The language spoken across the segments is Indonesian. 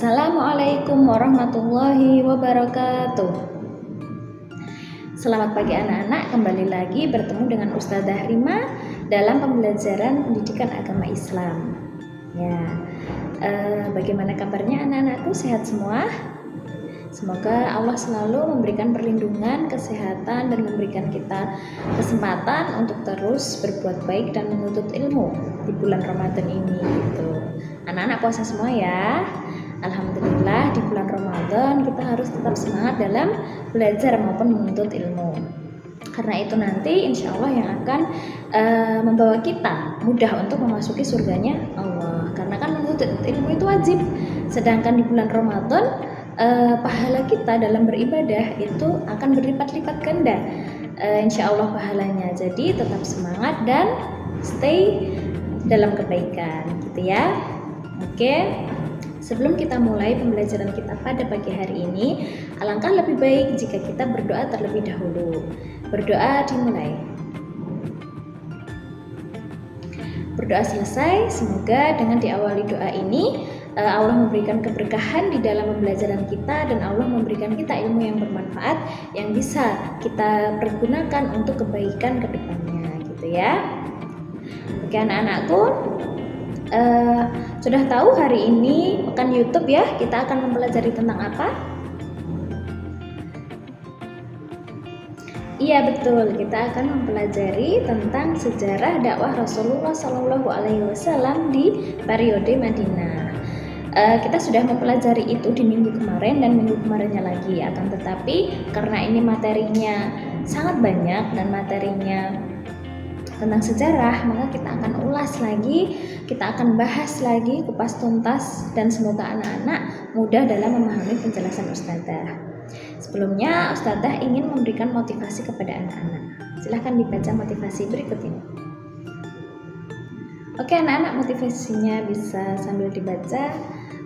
Assalamualaikum warahmatullahi wabarakatuh. Selamat pagi anak-anak, kembali lagi bertemu dengan Ustadzah Rima dalam pembelajaran pendidikan agama Islam. Ya, bagaimana kabarnya anak-anakku? Sehat semua? Semoga Allah selalu memberikan perlindungan, kesehatan, dan memberikan kita kesempatan untuk terus berbuat baik dan menuntut ilmu di bulan Ramadan ini. Gitu. Anak-anak puasa semua ya. Alhamdulillah di bulan Ramadan kita harus tetap semangat dalam belajar maupun menuntut ilmu. Karena itu nanti insya Allah yang akan membawa kita mudah untuk memasuki surganya Allah. Karena kan menuntut ilmu itu wajib. Sedangkan di bulan Ramadan pahala kita dalam beribadah itu akan berlipat-lipat ganda. Insya Allah pahalanya. Jadi tetap semangat dan stay dalam kebaikan, gitu ya. Oke. Sebelum kita mulai pembelajaran kita pada pagi hari ini, alangkah lebih baik jika kita berdoa terlebih dahulu. Berdoa dimulai. Berdoa selesai, semoga dengan diawali doa ini Allah memberikan keberkahan di dalam pembelajaran kita dan Allah memberikan kita ilmu yang bermanfaat yang bisa kita pergunakan untuk kebaikan ke depannya, gitu ya. Oke anak-anakku, sudah tahu hari ini pekan YouTube ya, kita akan mempelajari tentang apa? Iya betul, kita akan mempelajari tentang sejarah dakwah Rasulullah SAW di periode Madinah. Kita sudah mempelajari itu di minggu kemarin dan minggu kemarinnya lagi, akan tetapi karena ini materinya sangat banyak dan materinya tentang sejarah, maka kita akan ulas lagi, kita akan bahas lagi kupas tuntas dan semoga anak-anak mudah dalam memahami penjelasan Ustadzah. Sebelumnya Ustadzah ingin memberikan motivasi kepada anak-anak. Silahkan dibaca motivasi berikut ini. Oke anak-anak, motivasinya bisa sambil dibaca.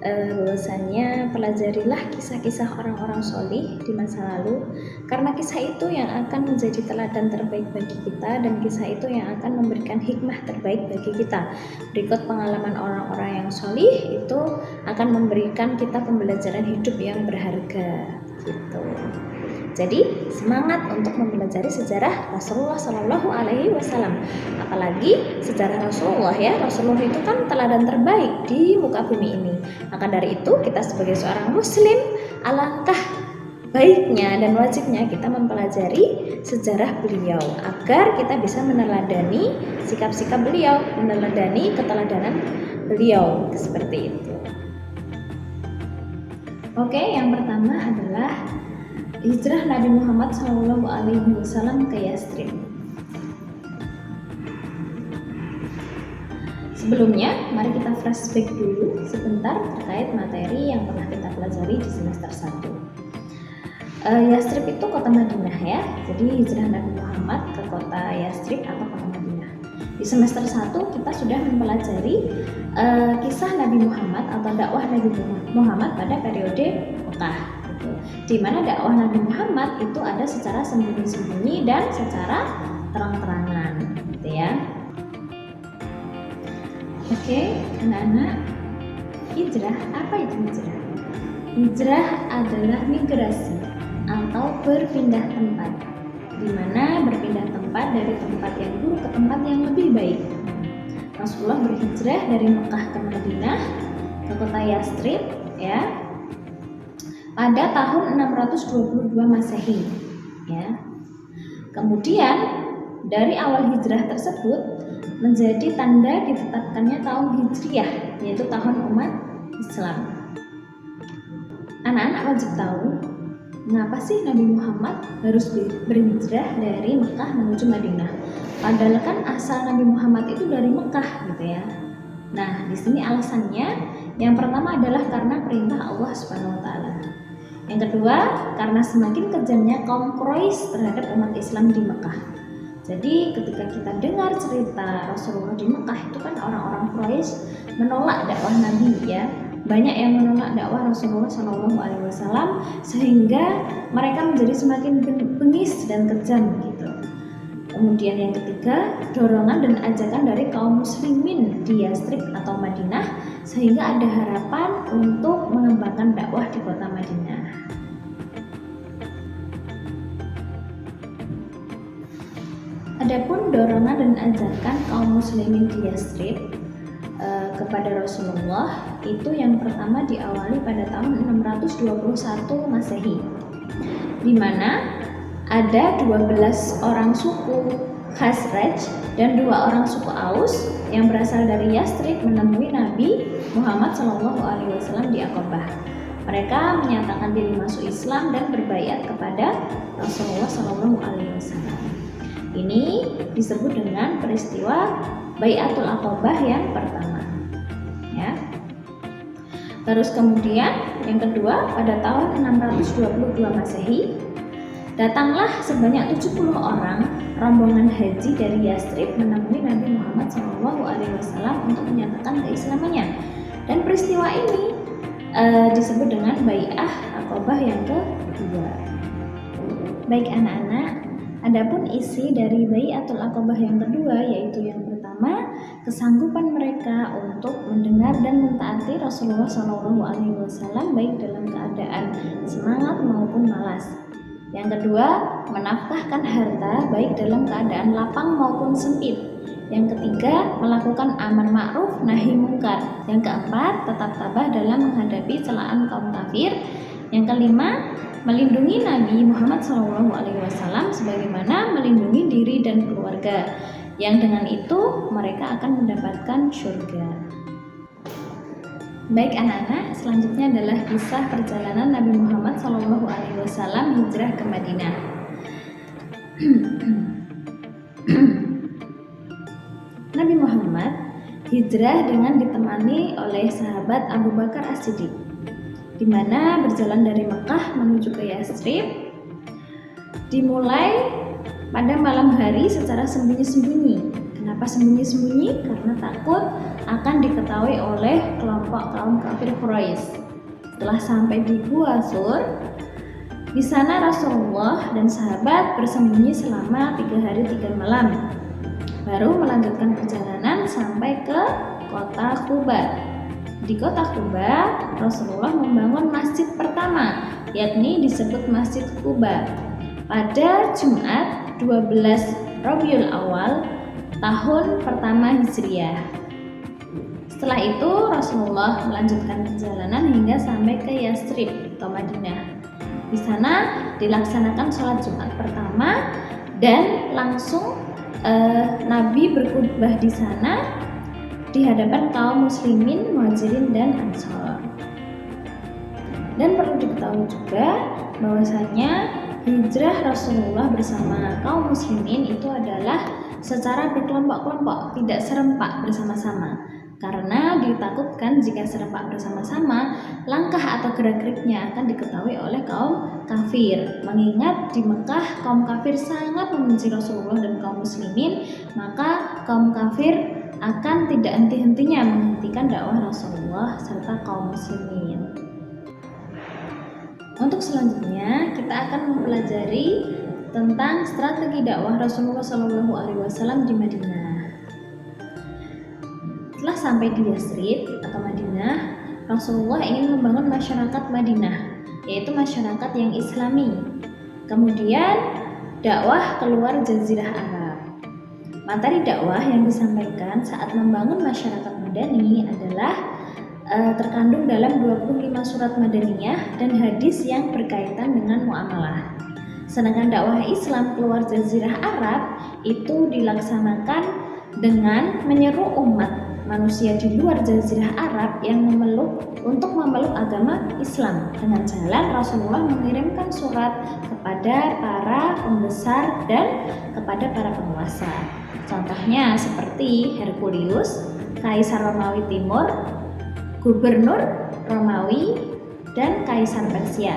Bahwasannya pelajarilah kisah-kisah orang-orang sholih di masa lalu, karena kisah itu yang akan menjadi teladan terbaik bagi kita dan kisah itu yang akan memberikan hikmah terbaik bagi kita. Berikut pengalaman orang-orang yang sholih itu akan memberikan kita pembelajaran hidup yang berharga, gitu. Jadi semangat untuk mempelajari sejarah Rasulullah SAW. Apalagi sejarah Rasulullah ya. Rasulullah itu kan teladan terbaik di muka bumi ini. Maka dari itu kita sebagai seorang muslim alangkah baiknya dan wajibnya kita mempelajari sejarah beliau agar kita bisa meneladani sikap-sikap beliau, meneladani keteladanan beliau seperti itu. Oke, yang pertama adalah hijrah Nabi Muhammad SAW ke Yastrib. Sebelumnya, mari kita flashback dulu sebentar terkait materi yang pernah kita pelajari di semester 1. Yastrib itu kota Madinah ya. Jadi hijrah Nabi Muhammad ke kota Yastrib atau kota Madinah. Di semester 1 kita sudah mempelajari kisah Nabi Muhammad atau dakwah Nabi Muhammad pada periode Mekah. Di mana dakwah Nabi Muhammad itu ada secara sembunyi-sembunyi dan secara terang-terangan, gitu ya. Oke, anak-anak, hijrah, apa itu hijrah? Hijrah adalah migrasi atau berpindah tempat, di mana berpindah tempat dari tempat yang buruk ke tempat yang lebih baik. Rasulullah berhijrah dari Mekah ke Madinah ke kota Yastrib, ya, pada tahun 622 Masehi ya. Kemudian dari awal hijrah tersebut menjadi tanda ditetapkannya tahun Hijriah, yaitu tahun umat Islam. Anak-anak wajib tahu mengapa sih Nabi Muhammad harus berhijrah dari Mekah menuju Madinah. Padahal kan asal Nabi Muhammad itu dari Mekah, gitu ya. Nah, di sini alasannya yang pertama adalah karena perintah Allah Subhanahu wa taala. Yang kedua, karena semakin kejamnya kaum Quraisy terhadap umat Islam di Mekah. Jadi ketika kita dengar cerita Rasulullah di Mekah, itu kan orang-orang Quraisy menolak dakwah Nabi ya. Banyak yang menolak dakwah Rasulullah SAW sehingga mereka menjadi semakin bengis dan kejam gitu. Kemudian yang ketiga, dorongan dan ajakan dari kaum muslimin di Yastrib atau Madinah sehingga ada harapan untuk mengembangkan dakwah di kota Madinah. Adapun dorongan dan ajakan kaum muslimin di Yathrib kepada Rasulullah itu yang pertama diawali pada tahun 621 Masehi, di mana ada 12 orang suku Khazraj dan 2 orang suku Aus yang berasal dari Yathrib menemui Nabi Muhammad SAW di Aqabah. Mereka menyatakan diri masuk Islam dan berbaiat kepada Rasulullah SAW. Ini disebut dengan peristiwa Baiatul Aqabah yang pertama. Ya. Terus kemudian yang kedua pada tahun 622 Masehi datanglah sebanyak 70 orang rombongan haji dari Yathrib menemui Nabi Muhammad SAW untuk menyatakan keislamannya. Dan peristiwa ini disebut dengan Bai'ah Aqabah yang kedua. Baik anak-anak, adapun isi dari Bai'atul Aqabah yang kedua yaitu yang pertama, kesanggupan mereka untuk mendengar dan mentaati Rasulullah SAW baik dalam keadaan semangat maupun malas. Yang kedua, menafkahkan harta baik dalam keadaan lapang maupun sempit. Yang ketiga, melakukan amar ma'ruf nahi mungkar. Yang keempat, tetap tabah dalam menghadapi celaan kaum kafir. Yang kelima, melindungi Nabi Muhammad SAW sebagaimana melindungi diri dan keluarga, yang dengan itu mereka akan mendapatkan surga. Baik anak-anak, selanjutnya adalah kisah perjalanan Nabi Muhammad SAW hijrah ke Madinah. Nabi Muhammad hijrah dengan ditemani oleh sahabat Abu Bakar As-Siddiq, di mana berjalan dari Mekah menuju ke Yathrib dimulai pada malam hari secara sembunyi-sembunyi. Kenapa sembunyi-sembunyi? Karena takut akan diketahui oleh kelompok kaum kafir Quraisy. Setelah sampai di Gua Sur, di sana Rasulullah dan sahabat bersembunyi selama 3 hari 3 malam. Baru melanjutkan perjalanan sampai ke kota Quba. Di kota Quba, Rasulullah membangun masjid pertama, yakni disebut Masjid Quba, pada Jumat 12 Rabiul Awal tahun pertama Hijriah. Setelah itu Rasulullah melanjutkan perjalanan hingga sampai ke Yathrib atau Madinah. Di sana dilaksanakan sholat Jumat pertama dan langsung Nabi berkhutbah di sana di hadapan kaum muslimin, muhajirin dan ansor. Dan perlu diketahui juga bahwasanya hijrah Rasulullah bersama kaum muslimin itu adalah secara berkelompok-kelompok, tidak serempak bersama-sama. Karena ditakutkan jika serempak bersama-sama, langkah atau gerak-geriknya akan diketahui oleh kaum kafir. Mengingat di Mekah kaum kafir sangat membenci Rasulullah dan kaum muslimin, maka kaum kafir akan tidak henti-hentinya menghentikan dakwah Rasulullah serta kaum muslimin. Untuk selanjutnya kita akan mempelajari tentang strategi dakwah Rasulullah SAW di Madinah. Setelah sampai di Yathrib atau Madinah, Rasulullah ingin membangun masyarakat Madinah, yaitu masyarakat yang Islami. Kemudian dakwah keluar Jazirah Arab. Materi dakwah yang disampaikan saat membangun masyarakat Madani adalah terkandung dalam 25 surat Madaniyah dan hadis yang berkaitan dengan muamalah. Sedangkan dakwah Islam keluar Jazirah Arab itu dilaksanakan dengan menyeru umat manusia di luar Jazirah Arab yang untuk memeluk agama Islam. Dengan jalan Rasulullah mengirimkan surat kepada para pembesar dan kepada para penguasa. Contohnya seperti Herkulius, Kaisar Romawi Timur, Gubernur Romawi, dan Kaisar Persia.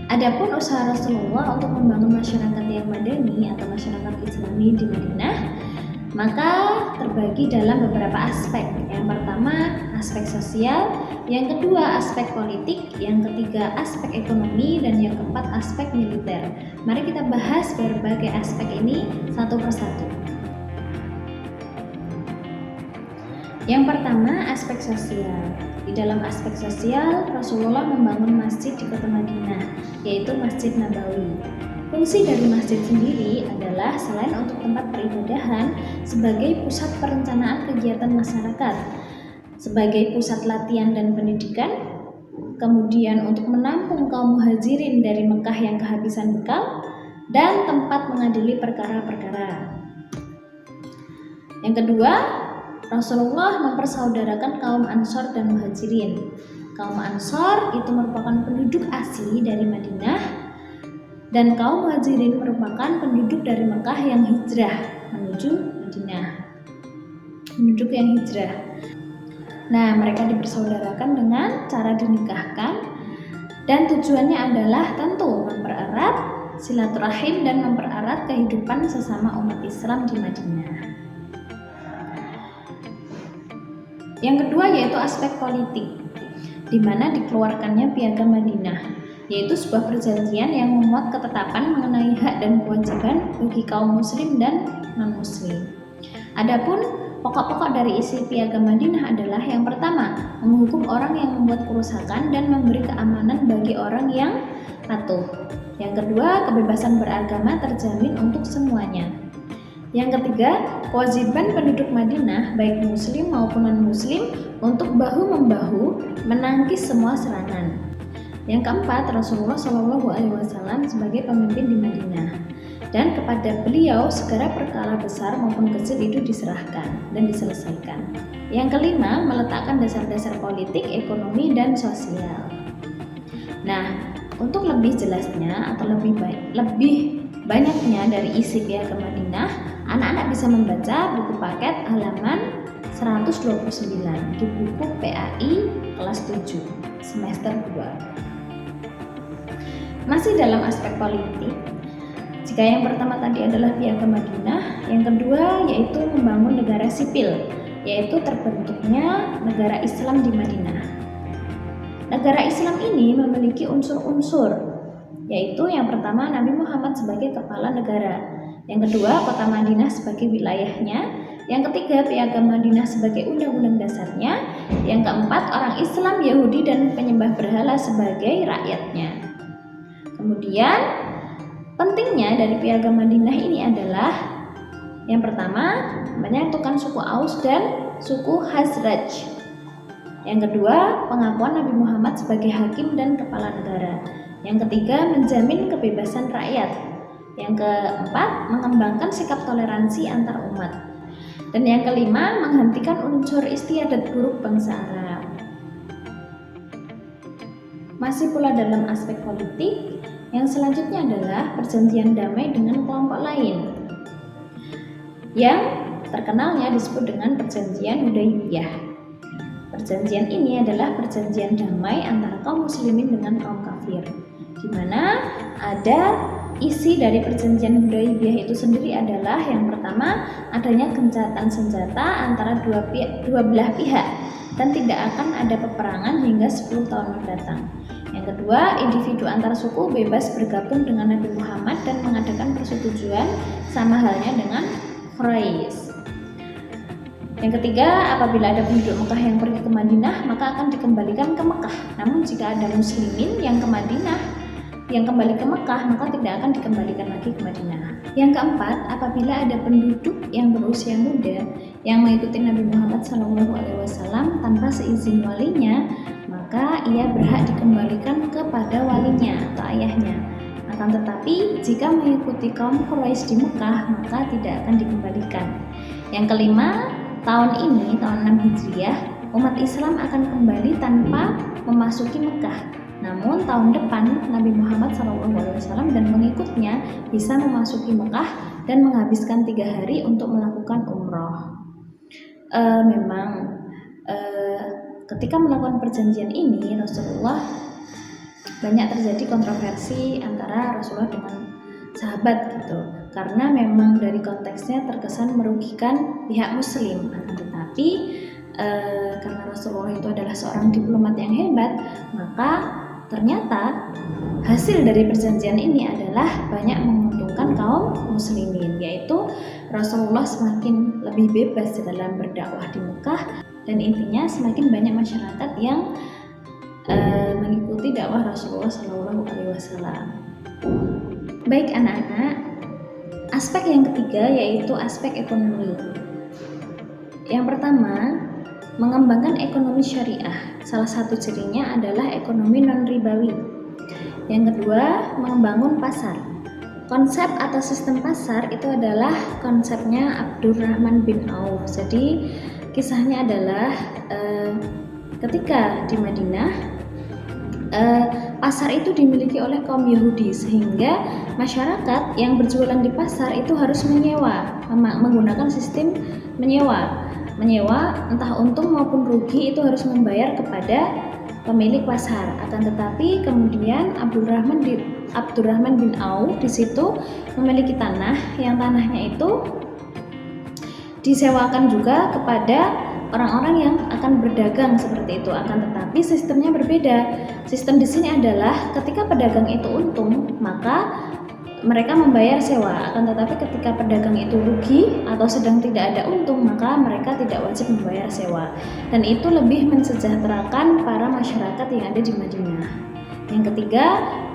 Adapun usaha Rasulullah untuk membangun masyarakat yang madani atau masyarakat Islami di Madinah, maka terbagi dalam beberapa aspek. Yang pertama, aspek sosial, yang kedua aspek politik, yang ketiga aspek ekonomi, dan yang keempat aspek militer. Mari kita bahas berbagai aspek ini satu persatu. Yang pertama, aspek sosial. Di dalam aspek sosial, Rasulullah membangun masjid di kota Madinah, yaitu Masjid Nabawi. Fungsi dari masjid sendiri adalah selain untuk tempat peribadahan, sebagai pusat perencanaan kegiatan masyarakat, sebagai pusat latihan dan pendidikan, kemudian untuk menampung kaum muhajirin dari Mekah yang kehabisan bekal, dan tempat mengadili perkara-perkara. Yang kedua, Rasulullah mempersaudarakan kaum Ansor dan Muhajirin. Kaum Ansor itu merupakan penduduk asli dari Madinah, dan kaum Muhajirin merupakan penduduk dari Mekah yang hijrah menuju Madinah. Penduduk yang hijrah. Nah, mereka dipersaudarakan dengan cara dinikahkan, dan tujuannya adalah tentu mempererat silaturahim dan mempererat kehidupan sesama umat Islam di Madinah. Yang kedua yaitu aspek politik, di mana dikeluarkannya Piagam Madinah, yaitu sebuah perjanjian yang memuat ketetapan mengenai hak dan kewajiban bagi kaum muslim dan non-muslim. Adapun pokok-pokok dari isi Piagam Madinah adalah yang pertama, menghukum orang yang membuat kerusakan dan memberi keamanan bagi orang yang patuh. Yang kedua, kebebasan beragama terjamin untuk semuanya. Yang ketiga, kewajiban penduduk Madinah baik muslim maupun non-muslim untuk bahu-membahu menangkis semua serangan. Yang keempat, Rasulullah SAW sebagai pemimpin di Madinah, dan kepada beliau segala perkara besar maupun kecil itu diserahkan dan diselesaikan. Yang kelima, meletakkan dasar-dasar politik, ekonomi, dan sosial. Nah, untuk lebih jelasnya atau lebih banyaknya dari isi Piagam Madinah, anak-anak bisa membaca buku paket halaman 129 di buku PAI kelas 7 semester 2. Masih dalam aspek politik, jika yang pertama tadi adalah Piagam Madinah, yang kedua yaitu membangun negara sipil, yaitu terbentuknya negara Islam di Madinah. Negara Islam ini memiliki unsur-unsur, yaitu yang pertama Nabi Muhammad sebagai kepala negara, yang kedua kota Madinah sebagai wilayahnya, yang ketiga Piagam Madinah sebagai undang-undang dasarnya, yang keempat orang Islam, Yahudi, dan penyembah berhala sebagai rakyatnya. Kemudian pentingnya dari Piagam Madinah ini adalah yang pertama menyatukan suku Aus dan suku Khazraj. Yang kedua, pengakuan Nabi Muhammad sebagai hakim dan kepala negara. Yang ketiga, menjamin kebebasan rakyat. Yang keempat, mengembangkan sikap toleransi antar umat. Dan yang kelima, menghentikan unsur istiadat buruk bangsa Arab. Masih pula dalam aspek politik, yang selanjutnya adalah perjanjian damai dengan kelompok lain, yang terkenalnya disebut dengan perjanjian Hudaybiyah. Perjanjian ini adalah perjanjian damai antara kaum muslimin dengan kaum kafir, di mana ada isi dari perjanjian Hudaybiyah itu sendiri adalah yang pertama adanya gencatan senjata antara dua belah pihak dan tidak akan ada peperangan hingga 10 tahun mendatang. Yang kedua, individu antar suku bebas bergabung dengan Nabi Muhammad dan mengadakan persetujuan sama halnya dengan Quraisy. Yang ketiga, apabila ada penduduk Mekah yang pergi ke Madinah, maka akan dikembalikan ke Mekah. Namun jika ada muslimin yang ke Madinah, yang kembali ke Mekah, maka tidak akan dikembalikan lagi ke Madinah. Yang keempat, apabila ada penduduk yang berusia muda yang mengikuti Nabi Muhammad SAW tanpa seizin walinya, maka ia berhak dikembalikan kepada walinya atau ayahnya. Akan tetapi, jika mengikuti kaum Quraisy di Mekah, maka tidak akan dikembalikan. Yang kelima, tahun ini, tahun 6 Hijriah, umat Islam akan kembali tanpa memasuki Mekah. Namun tahun depan Nabi Muhammad SAW dan pengikutnya bisa memasuki Mekah dan menghabiskan 3 hari untuk melakukan umroh. Ketika melakukan perjanjian ini, Rasulullah banyak terjadi kontroversi antara Rasulullah dengan sahabat gitu, karena memang dari konteksnya terkesan merugikan pihak muslim. Tetapi karena Rasulullah itu adalah seorang diplomat yang hebat, maka ternyata hasil dari perjanjian ini adalah banyak menguntungkan kaum muslimin, yaitu Rasulullah semakin lebih bebas dalam berdakwah di Mekah Dan intinya semakin banyak masyarakat yang mengikuti dakwah Rasulullah SAW. Baik anak-anak, aspek yang ketiga yaitu aspek ekonomi. Yang pertama, mengembangkan ekonomi syariah. Salah satu cirinya adalah ekonomi non-ribawi. Yang kedua, membangun pasar. Konsep atau sistem pasar itu adalah konsepnya Abdurrahman bin Auf. Jadi kisahnya adalah ketika di Madinah pasar itu dimiliki oleh kaum Yahudi, sehingga masyarakat yang berjualan di pasar itu harus menyewa, menggunakan sistem menyewa entah untung maupun rugi itu harus membayar kepada pemilik pasar. Akan tetapi kemudian Abdurrahman bin Auf di situ memiliki tanah, yang tanahnya itu disewakan juga kepada orang-orang yang akan berdagang seperti itu. Akan tetapi sistemnya berbeda. Sistem di sini adalah ketika pedagang itu untung, maka mereka membayar sewa. Akan tetapi ketika pedagang itu rugi atau sedang tidak ada untung, maka mereka tidak wajib membayar sewa. Dan itu lebih mensejahterakan para masyarakat yang ada di Madinah. Yang ketiga,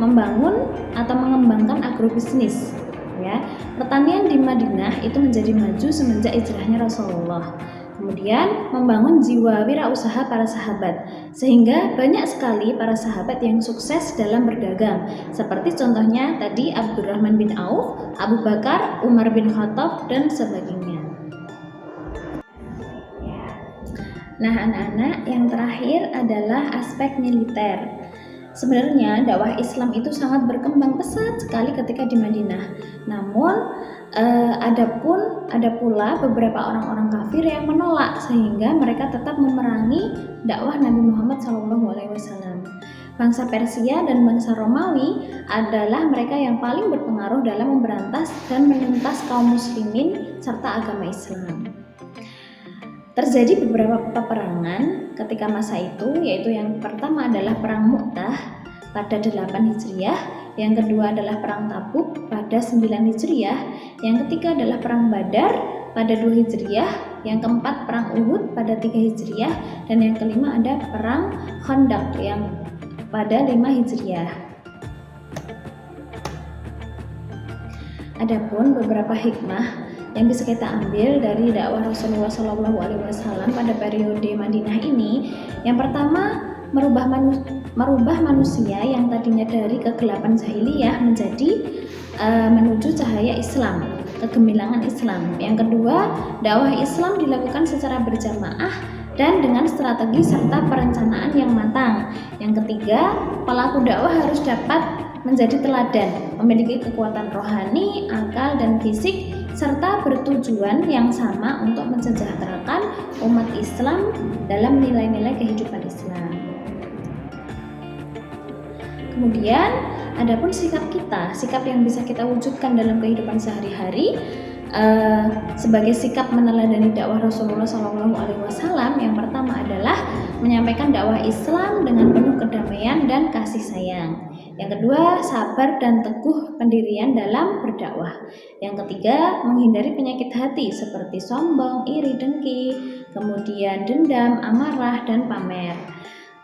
membangun atau mengembangkan agrobisnis. Ya, pertanian di Madinah itu menjadi maju semenjak hijrahnya Rasulullah. Kemudian membangun jiwa wirausaha para sahabat, sehingga banyak sekali para sahabat yang sukses dalam berdagang. Seperti contohnya tadi Abdurrahman bin Auf, Abu Bakar, Umar bin Khattab, dan sebagainya. Nah anak-anak, yang terakhir adalah aspek militer. Sebenarnya dakwah Islam itu sangat berkembang pesat sekali ketika di Madinah. Namun ada pula beberapa orang-orang kafir yang menolak, sehingga mereka tetap memerangi dakwah Nabi Muhammad SAW. Bangsa Persia dan bangsa Romawi adalah mereka yang paling berpengaruh dalam memberantas dan menuntas kaum muslimin serta agama Islam. Terjadi beberapa peperangan ketika masa itu, yaitu yang pertama adalah Perang Mu'tah pada 8 Hijriah, yang kedua adalah Perang Tabuk pada 9 Hijriah, yang ketiga adalah Perang Badar pada 2 Hijriah, yang keempat Perang Uhud pada 3 Hijriah, dan yang kelima ada Perang Khandaq yang pada 5 Hijriah. Adapun beberapa hikmah yang bisa kita ambil dari dakwah Rasulullah SAW pada periode Madinah ini, yang pertama merubah manusia yang tadinya dari kegelapan jahiliyah menjadi menuju cahaya Islam, kegemilangan Islam. Yang kedua, dakwah Islam dilakukan secara berjamaah dan dengan strategi serta perencanaan yang matang. Yang ketiga, pelaku dakwah harus dapat menjadi teladan, memiliki kekuatan rohani, akal, dan fisik, serta bertujuan yang sama untuk mensejahterakan umat Islam dalam nilai-nilai kehidupan Islam. Kemudian, adapun sikap yang bisa kita wujudkan dalam kehidupan sehari-hari sebagai sikap meneladani dakwah Rasulullah SAW, yang pertama adalah menyampaikan dakwah Islam dengan penuh kedamaian dan kasih sayang. Yang kedua, sabar dan teguh pendirian dalam berdakwah. Yang ketiga, menghindari penyakit hati seperti sombong, iri, dengki, kemudian dendam, amarah, dan pamer.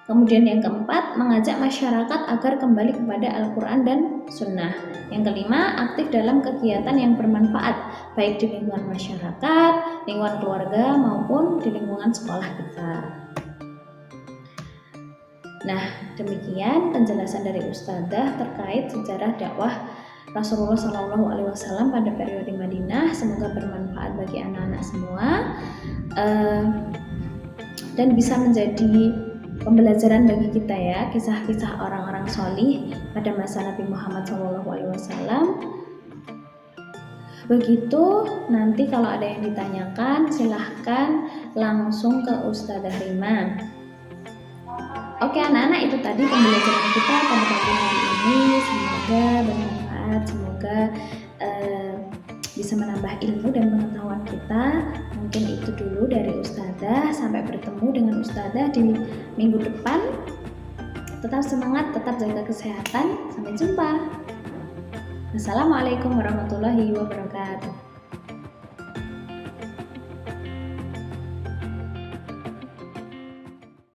Kemudian yang keempat, mengajak masyarakat agar kembali kepada Al-Quran dan Sunnah. Yang kelima, aktif dalam kegiatan yang bermanfaat, baik di lingkungan masyarakat, lingkungan keluarga, maupun di lingkungan sekolah kita. Nah, demikian penjelasan dari Ustadzah terkait sejarah dakwah Rasulullah SAW pada periode Madinah. Semoga bermanfaat bagi anak-anak semua dan bisa menjadi pembelajaran bagi kita ya, kisah-kisah orang-orang sholih pada masa Nabi Muhammad SAW. Begitu, nanti kalau ada yang ditanyakan silahkan langsung ke Ustadzah Rima. Oke anak-anak, itu tadi pembelajaran kita pada pagi hari ini. Semoga bermanfaat, semoga bisa menambah ilmu dan pengetahuan kita. Mungkin itu dulu dari Ustadzah. Sampai bertemu dengan Ustadzah di minggu depan. Tetap semangat, tetap jaga kesehatan. Sampai jumpa. Assalamualaikum warahmatullahi wabarakatuh.